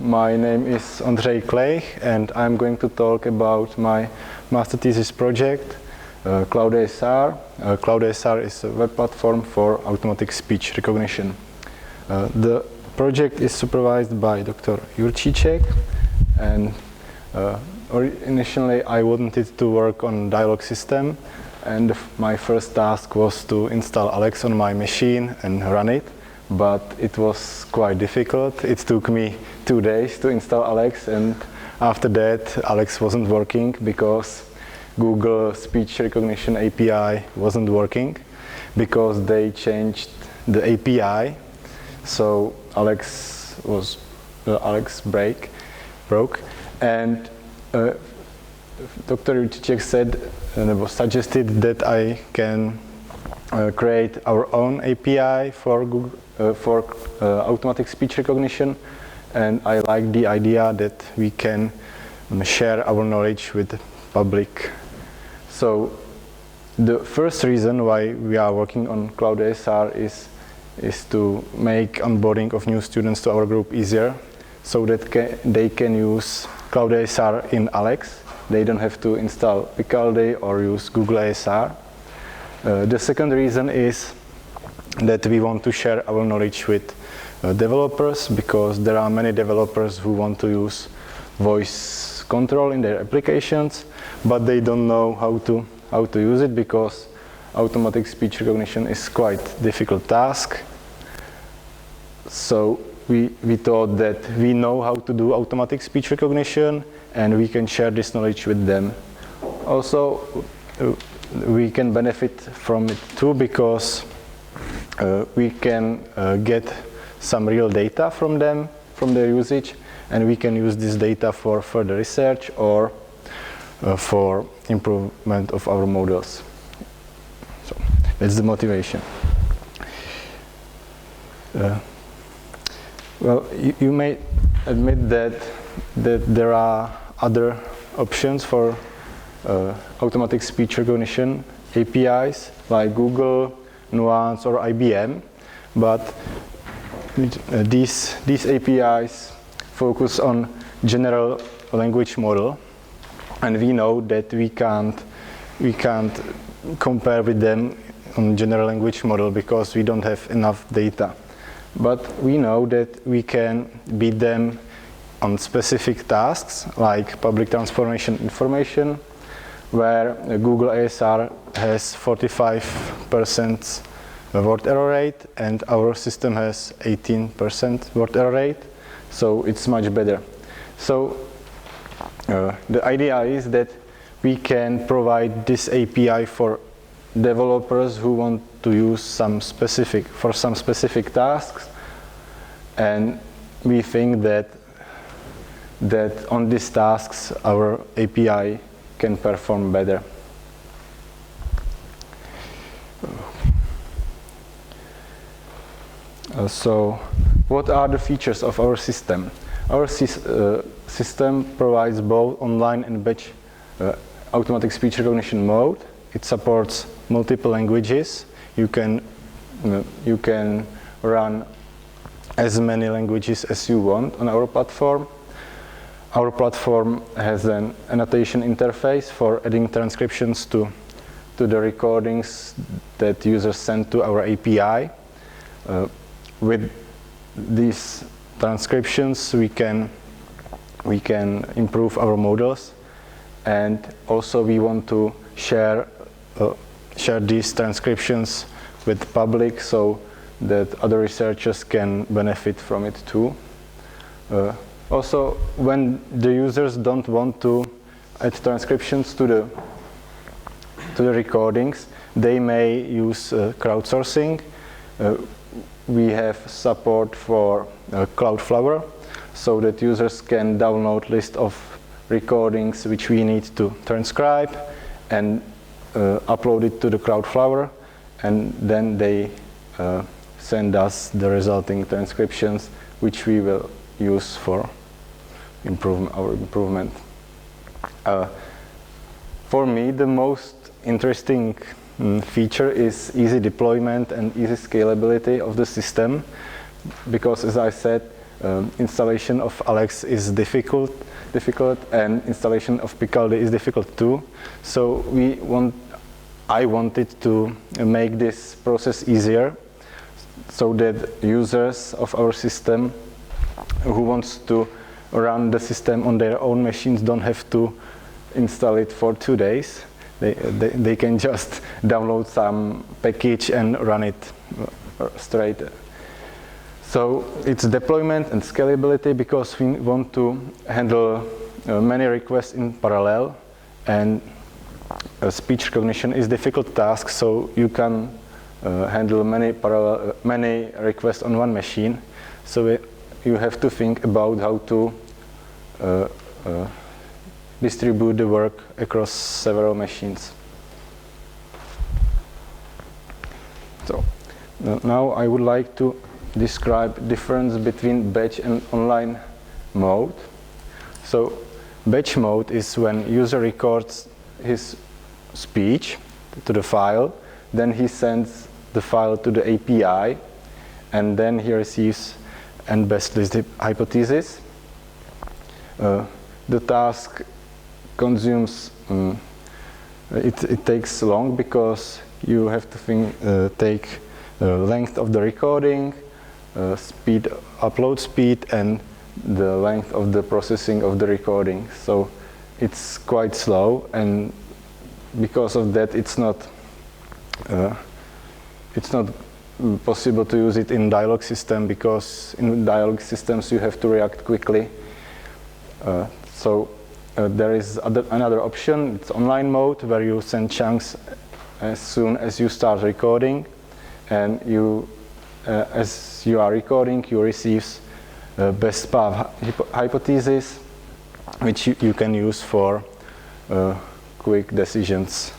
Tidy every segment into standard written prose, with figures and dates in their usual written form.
my name is Ondřej Klej and I'm going to talk about my master thesis project, CloudASR. CloudASR is a web platform for automatic speech recognition. The project is supervised by Dr. Jurčíček, and initially I wanted to work on dialog system, and my first task was to install Alex on my machine and run it, but it was quite difficult. It took me 2 days to install Alex, and after that Alex wasn't working because Google speech recognition API wasn't working because they changed the API, so Alex broke, and Dr. Jurčíček said and was suggested that I can create our own API for Google, for automatic speech recognition, and I like the idea that we can share our knowledge with the public. So the first reason why we are working on CloudASR is to make onboarding of new students to our group easier, so that they can use CloudASR in Alex. They don't have to install Picaldi or use Google ASR. The second reason is that we want to share our knowledge with developers, because there are many developers who want to use voice control in their applications, but they don't know how to use it, because automatic speech recognition is quite a difficult task. So we thought that we know how to do automatic speech recognition, and we can share this knowledge with them. Also, we can benefit from it too, because we can get some real data from them, from their usage, and we can use this data for further research or for improvement of our models. So that's the motivation. Well, you may admit that there are other options for automatic speech recognition APIs like Google, Nuance, or IBM, but these APIs focus on general language model, and we know that we can't compare with them on general language model because we don't have enough data. But we know that we can beat them on specific tasks like public transformation information, where Google ASR has 45% word error rate and our system has 18% word error rate, so it's much better. So the idea is that we can provide this API for developers who want to use some specific tasks, and we think that on these tasks our API can perform better. So what are the features of our system? Our system provides both online and batch automatic speech recognition mode. It supports multiple languages. You can run as many languages as you want on our platform. Our platform has an annotation interface for adding transcriptions to the recordings that users send to our API. With these transcriptions, we can improve our models, and also we want to share these transcriptions with the public so that other researchers can benefit from it too. Also, when the users don't want to add transcriptions to the recordings, they may use crowdsourcing. We have support for CloudFlower, so that users can download list of recordings which we need to transcribe and upload it to the CloudFlower, and then they send us the resulting transcriptions, which we will use for our improvement. For me, the most interesting feature is easy deployment and easy scalability of the system, because as I said, installation of Alex is difficult, and installation of Picaldi is difficult too. So I wanted to make this process easier, so that users of our system who wants to run the system on their own machines don't have to install it for 2 days. They can just download some package and run it straight. So it's deployment and scalability, because we want to handle many requests in parallel, and speech recognition is a difficult task, so you can handle many requests on one machine. So you have to think about how to distribute the work across several machines. So now I would like to describe difference between batch and online mode. So batch mode is when user records his speech to the file, then he sends the file to the API, and then he receives and best list hypothesis. The task consumes, it takes long, because you have to take length of the recording, speed, upload speed, and the length of the processing of the recording. So it's quite slow, and because of that, it's not possible to use it in dialogue system, because in dialogue systems you have to react quickly. So there is another option. It's online mode, where you send chunks as soon as you start recording, and as you are recording, you receive best path hypothesis, which you can use for quick decisions.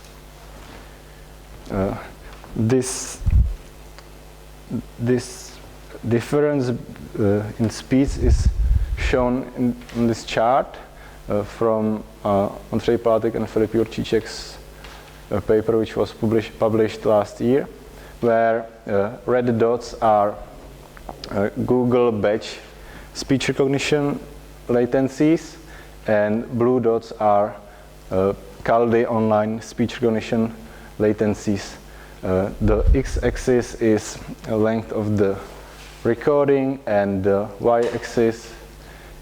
This difference in speeds is shown in this chart from Ondřej Pátek and Filip Jurčíček's paper, which was published last year, where red dots are Google batch speech recognition latencies, and blue dots are CloudASR online speech recognition latencies. The x-axis is length of the recording, and the y-axis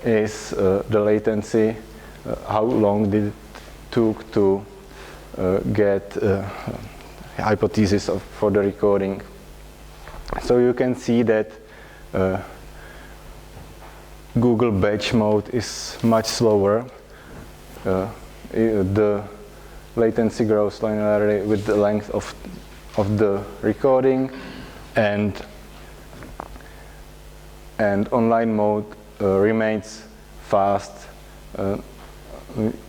is the latency, how long did it took to get hypothesis for the recording. So you can see that Google batch mode is much slower. The latency grows linearly with the length of the recording, and online mode remains fast.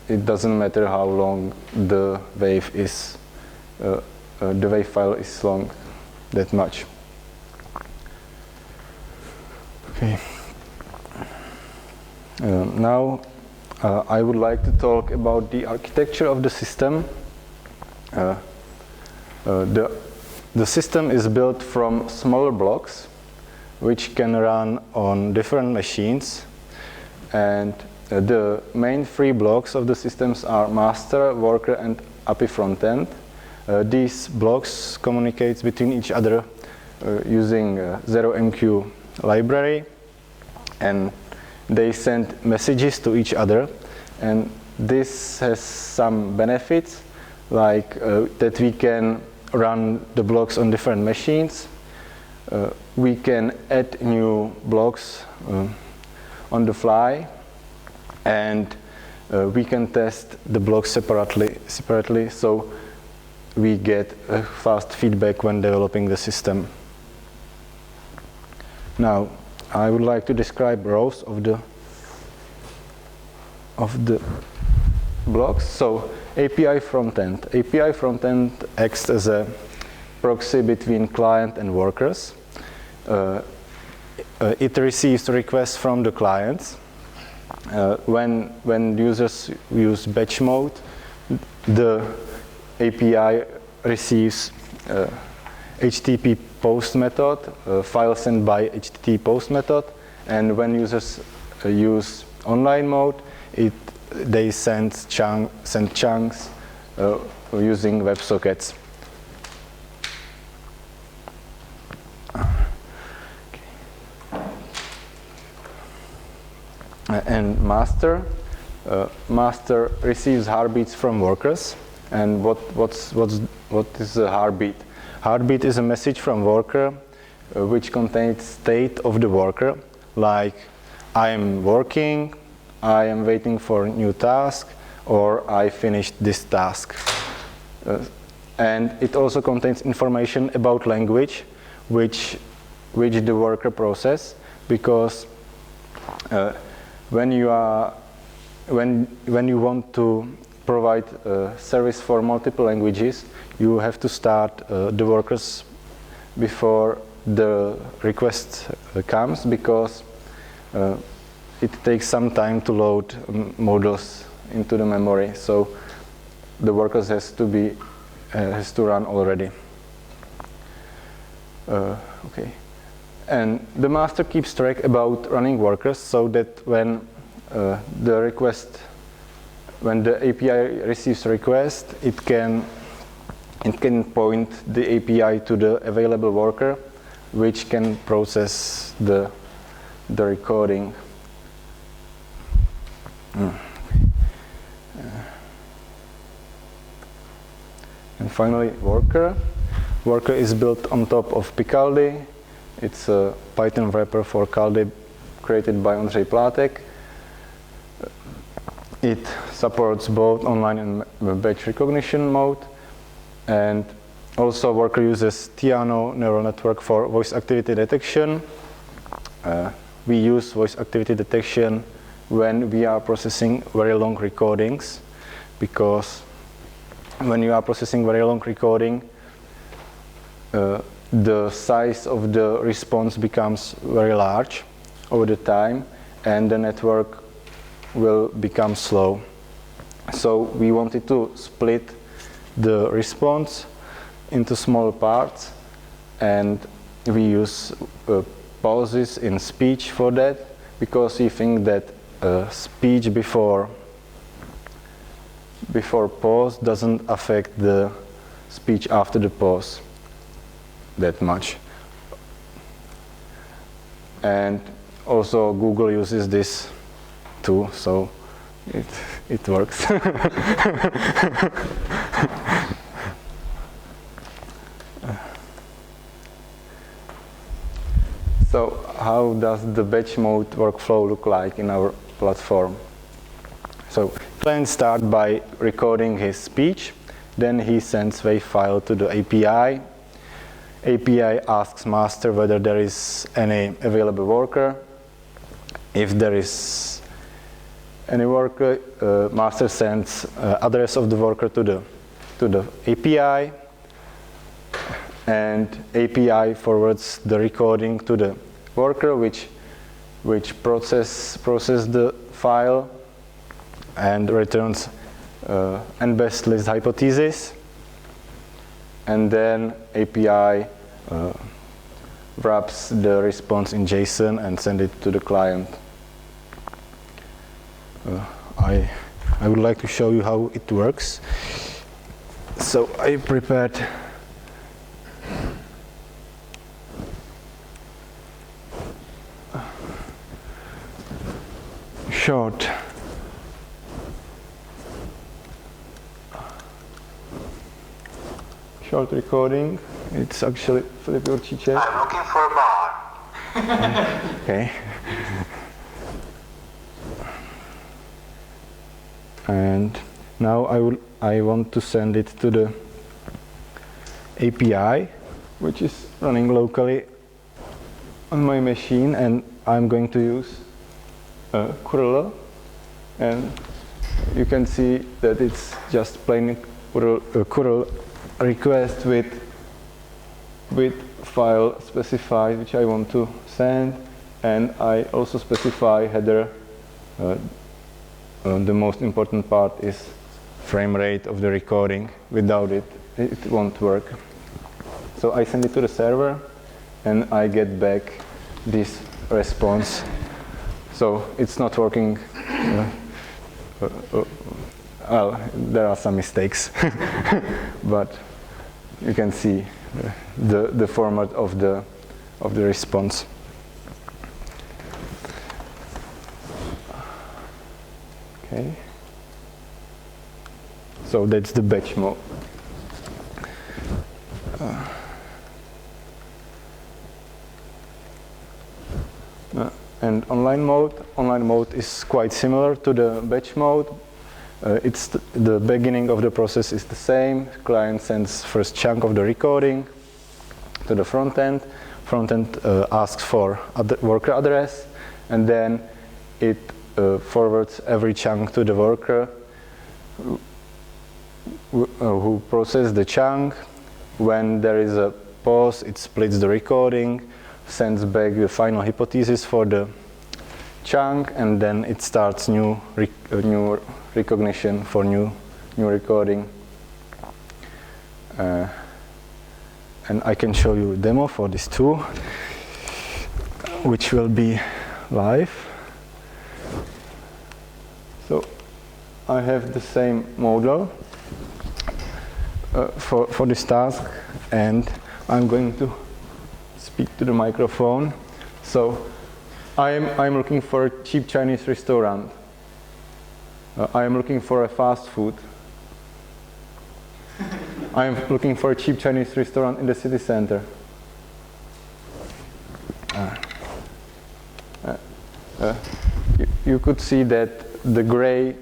It doesn't matter how long the wave is, the wave file is long that much. Okay. Now I would like to talk about the architecture of the system. The system is built from smaller blocks, which can run on different machines, and the main 3 blocks of the systems are master, worker, and API frontend. These blocks communicate between each other using 0MQ library, and they send messages to each other, and this has some benefits, like that we can run the blocks on different machines. We can add new blocks on the fly, and we can test the blocks separately, so we get fast feedback when developing the system. Now, I would like to describe rows of the blocks. So API frontend. API frontend acts as a proxy between client and workers. It receives requests from the clients. When users use batch mode, the API receives HTTP post method, file sent by HTTP post method, And when users use online mode, they send chunks using WebSockets. And master receives heartbeats from workers. And what is a heartbeat? Heartbeat is a message from worker which contains state of the worker, like I am working, I am waiting for a new task, or I finished this task. And it also contains information about language which the worker process, because when you want to provide a service for multiple languages, you have to start the workers before the request comes, because it takes some time to load modules into the memory. So the workers has to run already. Okay. And the master keeps track about running workers, so that when the API receives a request, it can point the API to the available worker, which can process the recording. And finally, worker. Worker is built on top of Picaldi. It's a Python wrapper for Caldi created by Ondřej Plátek. It supports both online and batch recognition mode. And also worker uses Tiano neural network for voice activity detection. We use voice activity detection when we are processing very long recordings, because when you are processing very long recording, the size of the response becomes very large over the time, and the network will become slow. So we wanted to split the response into small parts, and we use pauses in speech for that, because we think that speech before pause doesn't affect the speech after the pause that much. And also Google uses this too, so it works. So how does the batch mode workflow look like in our platform? So client starts by recording his speech, then he sends WAV file to the API. API asks master whether there is any available worker. If there is any worker, master sends address of the worker to the API, and API forwards the recording to the worker, which process the file and returns n best list hypothesis, and then API wraps the response in JSON and send it to the client. I would like to show you how it works. So I prepared short recording. It's actually Filip Jurčíček. I'm looking for a bar. Okay. And now I want to send it to the API, which is running locally on my machine, and I'm going to use curl, and you can see that it's just plain curl request with file specified which I want to send, and I also specify header. The most important part is frame rate of the recording. Without it won't work. So I send it to the server, and I get back this response. So it's not working. Well, there are some mistakes, but you can see the format of the response. Okay. So that's the batch mode. And online mode is quite similar to the batch mode. It's the beginning of the process is the same. Client sends first chunk of the recording to the front end. Front end asks for worker address, and then it forwards every chunk to the worker who processes the chunk. When there is a pause, it splits the recording, sends back the final hypothesis for the chunk, and then it starts new recognition for new recording. And I can show you a demo for this too, which will be live. So I have the same model for this task, and I'm going to speak to the microphone. So I'm looking for a cheap Chinese restaurant. I'm looking for a fast food. I'm looking for a cheap Chinese restaurant in the city center. You could see that the gray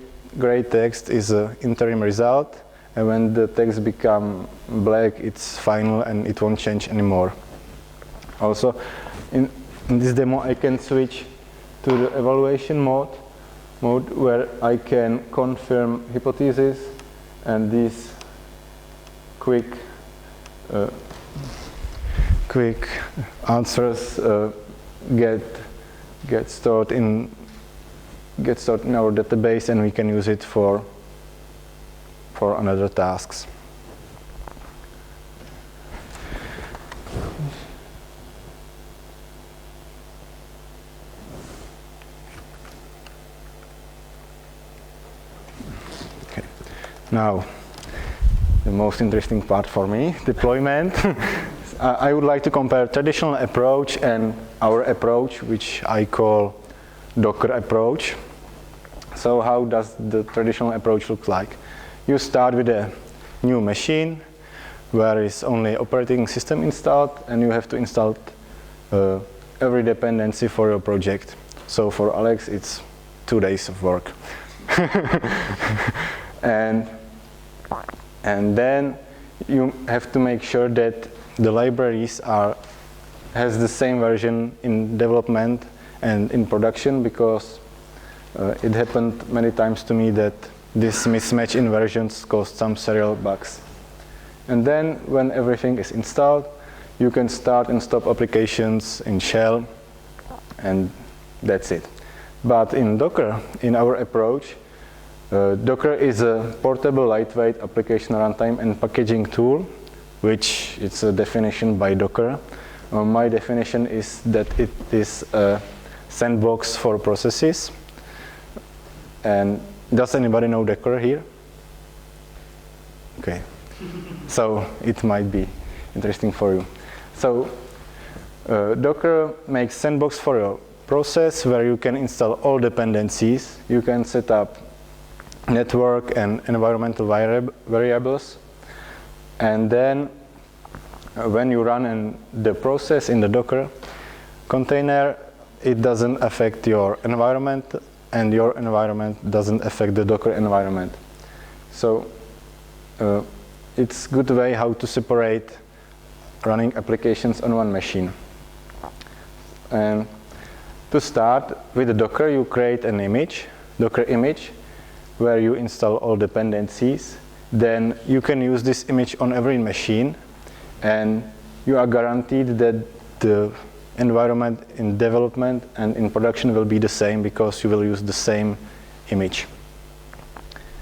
text is an interim result, and when the text becomes black, it's final and it won't change anymore. Also, in this demo, I can switch to the evaluation mode where I can confirm hypothesis, and these quick answers get stored in our database, and we can use it for another tasks. Okay. Now, the most interesting part for me, deployment. I would like to compare traditional approach and our approach, which I call Docker approach. So how does the traditional approach look like? You start with a new machine where is only operating system installed, and you have to install every dependency for your project. So for Alex, it's 2 days of work. and then you have to make sure that the libraries has the same version in development and in production, because it happened many times to me that this mismatch in versions caused some serial bugs. And then when everything is installed, you can start and stop applications in shell, and that's it. But in Docker, in our approach, Docker is a portable, lightweight application runtime and packaging tool, which is a definition by Docker. My definition is that it is a sandbox for processes. And does anybody know Docker here? Okay. So it might be interesting for you. So Docker makes sandbox for your process where you can install all dependencies. You can set up network and environmental variables. And then when you run the process in the Docker container, it doesn't affect your environment, and your environment doesn't affect the Docker environment. So it's a good way how to separate running applications on one machine. And to start with the Docker, you create an image, Docker image, where you install all dependencies. Then you can use this image on every machine, and you are guaranteed that the environment in development and in production will be the same, because you will use the same image.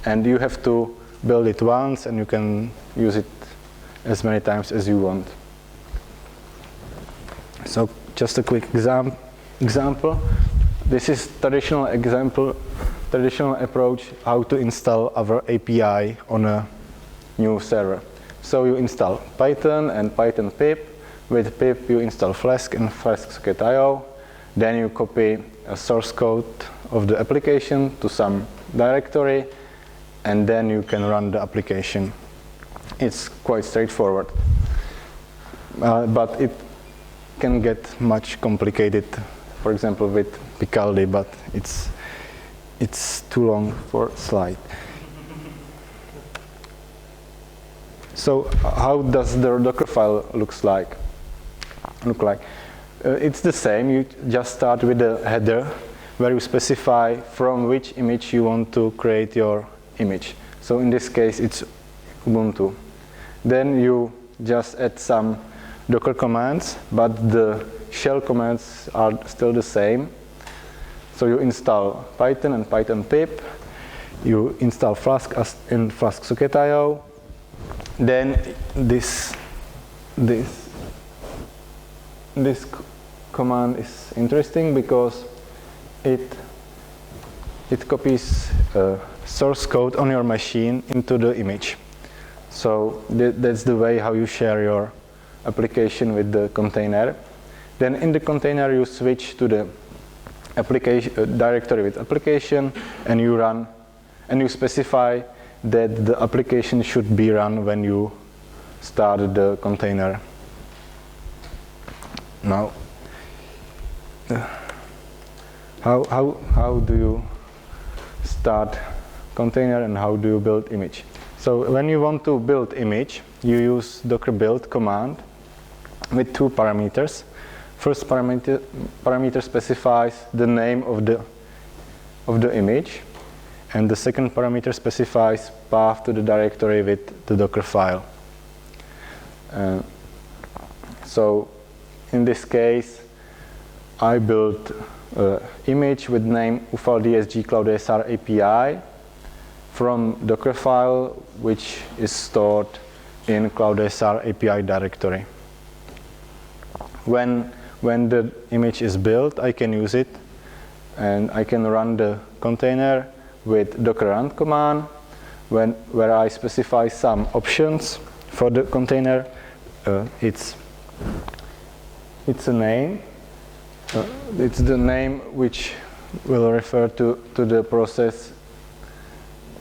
And you have to build it once, and you can use it as many times as you want. So just a quick example. example. This is traditional approach how to install our API on a new server. So you install Python and Python pip. With pip you install Flask and Flask socket.io. Then you copy a source code of the application to some directory, and then you can run the application. It's quite straightforward, but it can get much complicated. For example, with Picaldi, but it's too long for a slide. So how does the Dockerfile look like? It's the same. You just start with a header where you specify from which image you want to create your image. So in this case, it's Ubuntu. Then you just add some Docker commands, but the shell commands are still the same. So you install Python and Python pip. You install Flask in Flask socket.io. Then this command is interesting because it copies source code on your machine into the image. So that's the way how you share your application with the container. Then in the container you switch to the application directory with application, and you run, and you specify that the application should be run when you start the container. Now, how do you start container and how do you build image? So when you want to build image, you use docker build command with two parameters. First parameter specifies the name of the image, and the second parameter specifies path to the directory with the Dockerfile. So in this case, I built an image with name ufal-dsg CloudASR API from Dockerfile, which is stored in CloudASR API directory. When the image is built, I can use it, and I can run the container with docker run command, where I specify some options for the container. It's a name. It's the name which will refer to the process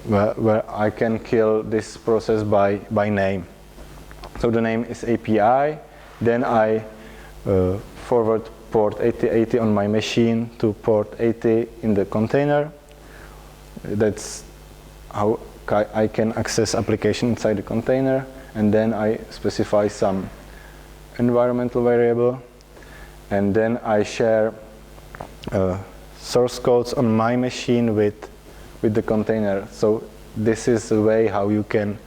where I can kill this process by name. So the name is API. Then I forward port 8080 on my machine to port 80 in the container. That's how I can access application inside the container. And then I specify some environmental variable. And then I share source codes on my machine with the container. So this is a way how you can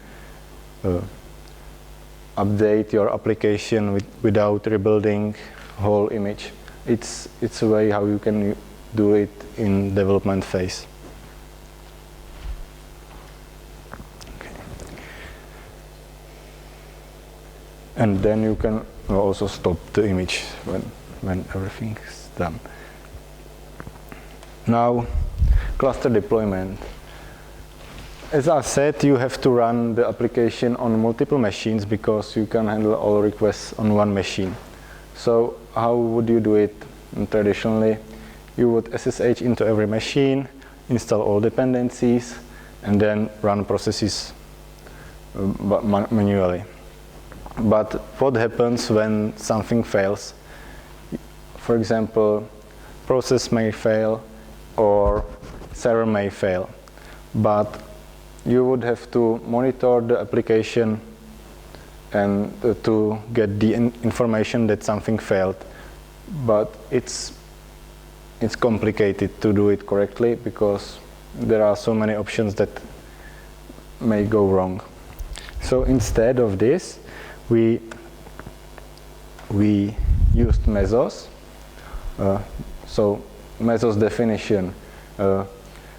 update your application without rebuilding whole image. It's a way how you can do it in development phase. Okay. And then you can also stop the image when everything is done. Now, cluster deployment. As I said, you have to run the application on multiple machines because you can handle all requests on one machine. So how would you do it traditionally? You would SSH into every machine, install all dependencies, and then run processes manually. But what happens when something fails? For example, process may fail or server may fail, but you would have to monitor the application and to get the information that something failed. But it's complicated to do it correctly because there are so many options that may go wrong. So instead of this, we used Mesos. So Mesos definition.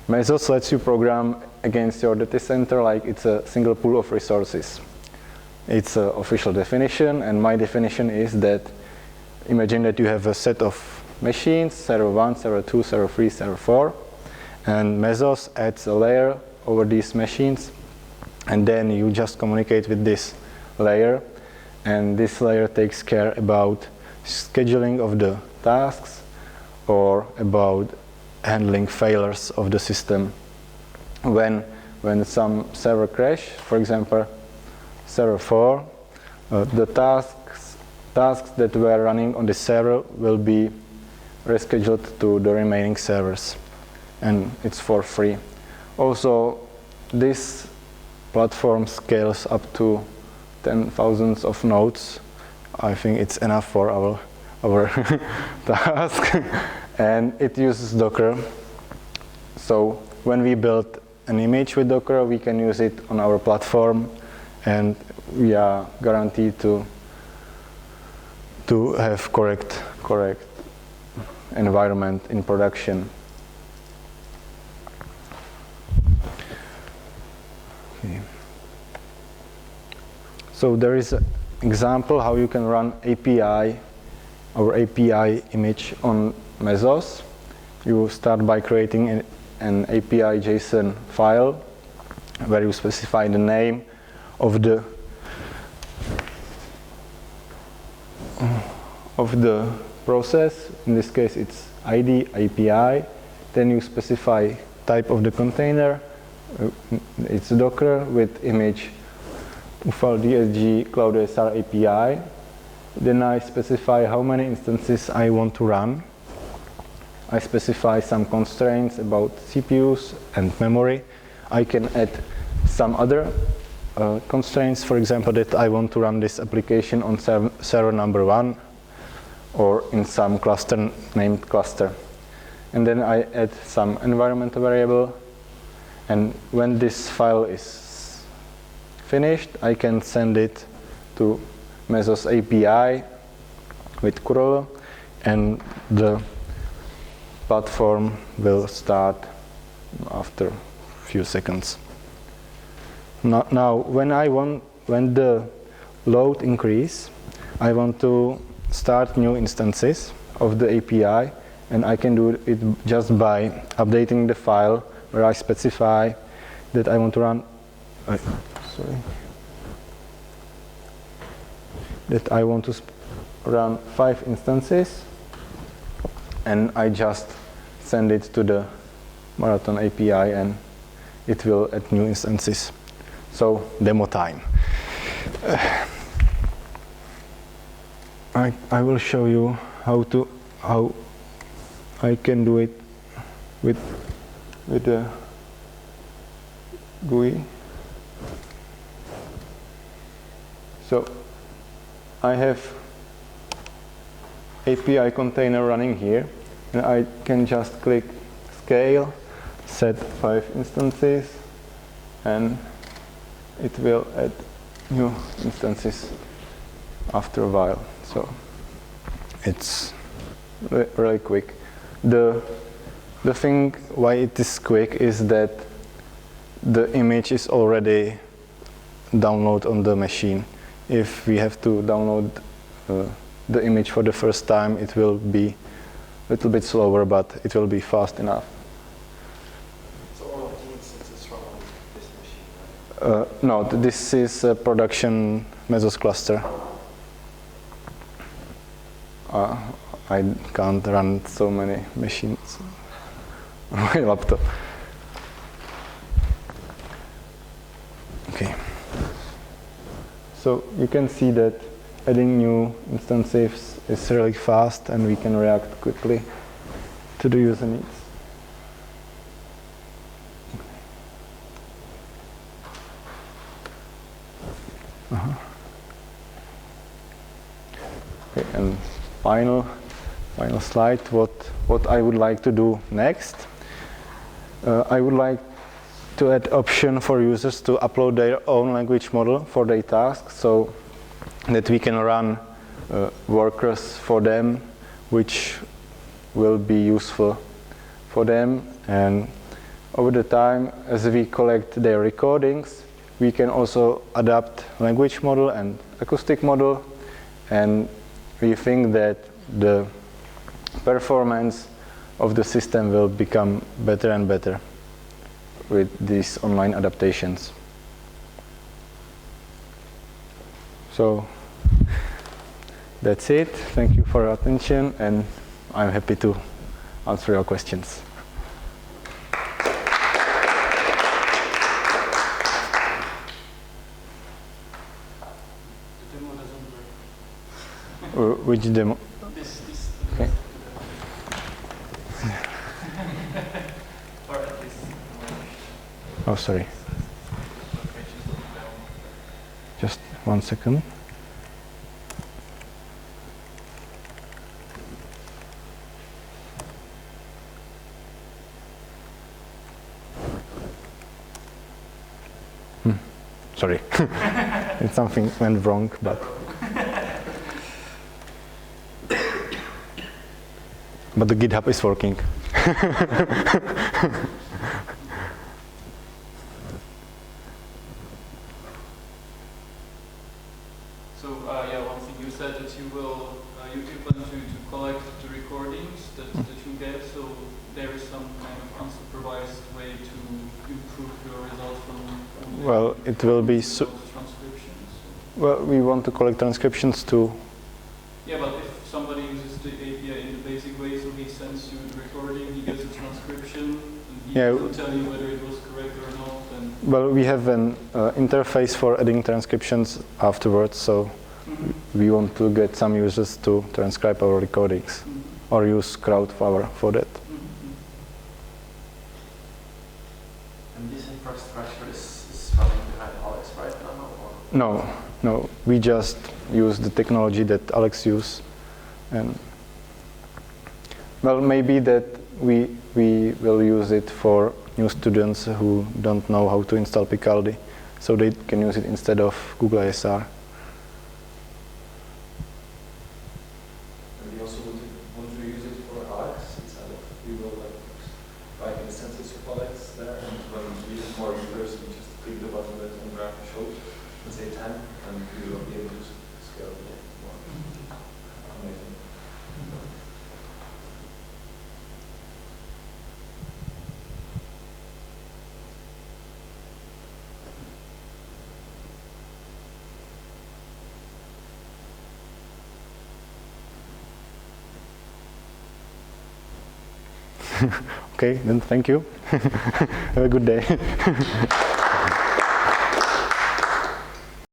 Mesos lets you program against your data center like it's a single pool of resources. It's an official definition, and my definition is that imagine that you have a set of machines, server 1, server 2, server 3, server 4, and Mesos adds a layer over these machines, and then you just communicate with this layer, and this layer takes care about scheduling of the tasks or about handling failures of the system. When some server crash, for example, server 4, the tasks that were running on the server will be rescheduled to the remaining servers, and it's for free. Also, this platform scales up to 10,000 of nodes. I think it's enough for our task, and it uses Docker. So when we build an image with Docker, we can use it on our platform, and we are guaranteed to have correct environment in production. Okay. So there is an example how you can run our API image on Mesos. You start by creating an API JSON file where you specify the name of the process. In this case, it's ID API. Then you specify type of the container. It's Docker with image UFL DSG CloudASR API. Then I specify how many instances I want to run. I specify some constraints about CPUs and memory. I can add some other constraints, for example, that I want to run this application on server number 1 or in some cluster named cluster. And then I add some environmental variable, and when this file is finished, I can send it to Mesos API with curl, and the platform will start after a few seconds. Now when the load increase, I want to start new instances of the API, and I can do it just by updating the file where I specify that I want to run that I want to run 5 instances, and I just send it to the Marathon API, and it will add new instances. So demo time. I will show you how I can do it with the GUI. So I have API container running here, and I can just click scale, set 5 instances, and it will add new instances after a while. So it's really quick. The thing why it is quick is that the image is already downloaded on the machine. If we have to download the image for the first time, it will be a little bit slower, but it will be fast enough. So all of the instances run on this machine, right? No, this is a production Mesos cluster. I can't run so many machines on my laptop. Okay. So you can see that adding new instances is really fast, and we can react quickly to the user needs. Okay, and final slide, what I would like to do next. I would like to add option for users to upload their own language model for their tasks, so that we can run workers for them, which will be useful for them. And over the time, as we collect their recordings, we can also adapt language model and acoustic model, and we think that the performance of the system will become better and better with these online adaptations. So that's it. Thank you for your attention, and I'm happy to answer your questions. The demo doesn't work. Which demo? This. Okay. Or at least. Oh, sorry. Just 1 second. Sorry. Something went wrong, but the GitHub is working. So yeah, one thing you said that you will you plan to collect the recordings that you get. So there is some kind of unsupervised way to improve your results from Well, it will be transcriptions. well. We want to collect transcriptions too. Yeah, but if somebody uses the API in the basic way, so he sends you the recording, he gets a transcription, and he will tell you whether it was correct or not. And Well, we have an interface for adding transcriptions afterwards, so we want to get some users to transcribe our recordings or use CloudASR for that. And this infrastructure is running behind Alex right now? Or? No, we just use the technology that Alex uses, and well, maybe that we will use it for new students who don't know how to install Picaldi, so they can use it instead of Google ASR. And we also want to use it for Alex instead of we will like write instances of Alex there, and when we have more users, we just click the button that on graph shows, let's say 10, and we will be able to scale it more. Amazing. Okay, then thank you. Have a good day.